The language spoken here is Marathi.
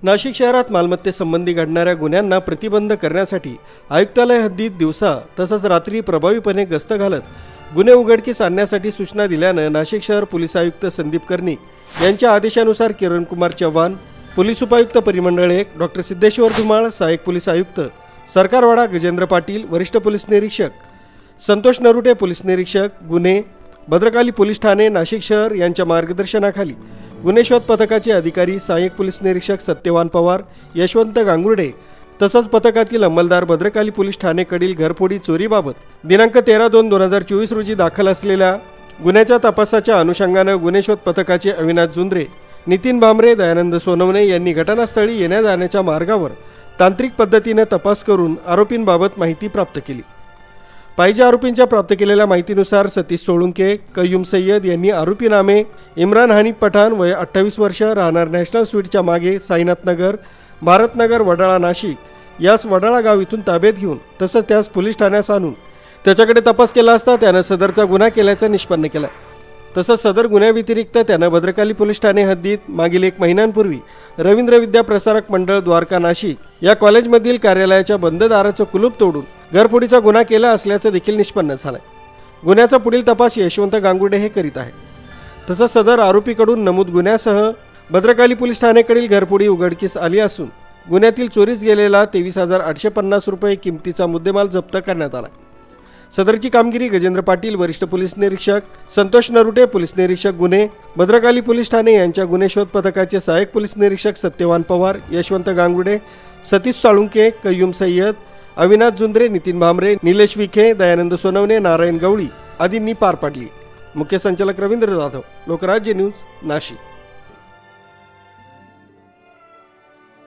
नाशिक शहरात मालमत्तेसंबंधी घडणाऱ्या गुन्ह्यांना प्रतिबंध करण्यासाठी आयुक्तालय हद्दीत दिवसा तसंच रात्री प्रभावीपणे गस्त घालत गुन्हे उघडकीस आणण्यासाठी सूचना दिल्यानं नाशिक शहर पोलीस आयुक्त संदीप कर्णिक यांच्या आदेशानुसार किरण कुमार चव्हाण, पोलीस उपायुक्त परिमंडळ 1 डॉक्टर सिद्धेश्वर धुमाळ, सहाय्यक पोलीस आयुक्त सरकारवाडा गजेंद्र पाटील, वरिष्ठ पोलीस निरीक्षक संतोष नरुटे, पोलीस निरीक्षक गुन्हे भद्रकाली पोलीस ठाणे नाशिक शहर यांच्या मार्गदर्शनाखाली गुन्हे शोध पथकाचे अधिकारी सहाय्यक पोलीस निरीक्षक सत्यवान पवार, यशवंत गांगुर्डे तसंच पथकातील अंमलदार भद्रकाली पोलीस ठाणेकडील घरफोडी चोरीबाबत दिनांक 13/2/2024 रोजी दाखल असलेल्या गुन्ह्याच्या तपासाच्या अनुषंगाने गुन्हे शोध पथकाचे अविनाश जुंद्रे, नितीन भामरे, दयानंद सोनवणे यांनी घटनास्थळी येण्या जाण्याच्या मार्गावर तांत्रिक पद्धतीने तपास करून आरोपींबाबत माहिती प्राप्त केली। पाहिजे आरोपींच्या प्राप्त केलेल्या माहितीनुसार सतीश सोळुंके, कय्यूम सय्यद यांनी आरोपी नामे इम्रान हनीफ पठाण वय 28 वर्ष, राहणार नॅशनल स्वीटच्या मागे साईनाथ नगर, भारत नगर, वडाळा नाशिक यास वडाळा गाव इथून ताब्यात घेऊन तसंच त्यास पोलीस ठाण्यास आणून त्याच्याकडे तपास केला असता त्यानं सदरचा गुन्हा केल्याचं निष्पन्न केलं। तसंच सदर गुन्ह्याव्यतिरिक्त त्यानं भद्रकाली पोलीस ठाणे हद्दीत मागील 1 महिन्यांपूर्वी रवींद्र विद्या प्रसारक मंडळ द्वारका नाशिक या कॉलेजमधील कार्यालयाच्या बंद दाराचं कुलूप तोडून घरफोडीचा गुन्हा केला असल्याचं देखील निष्पन्न झालंय। गुन्ह्याचा पुढील तपास यशवंत गांगुर्डे हे करीत आहे। तसंच सदर आरोपीकडून नमूद गुन्ह्यासह भद्रकाली पोलीस ठाणेकडील घरफोडी उघडकीस आली असून गुन्ह्यातील चोरीस गेलेला 23,850 रुपये किमतीचा मुद्देमाल जप्त करण्यात आला। सदरची कामगिरी गजेंद्र पाटील, वरिष्ठ पोलीस निरीक्षक संतोष नरुटे, पोलीस निरीक्षक गुन्हे भद्रकाली पोलीस ठाणे यांच्या गुन्हे शोध पथकाचे सहाय्यक पोलीस निरीक्षक सत्यवान पवार, यशवंत गांगुर्डे, सतीश सोळुंके, कय्यूम सय्यद, अविनाश जुंद्रे, नितीन भामरे, निलेश विखे, दयानंद सोनवणे, नारायण गवळी आदींनी पार पाडली। मुख्य संचालक रवींद्र जाधव, लोकराज्य न्यूज, नाशिक।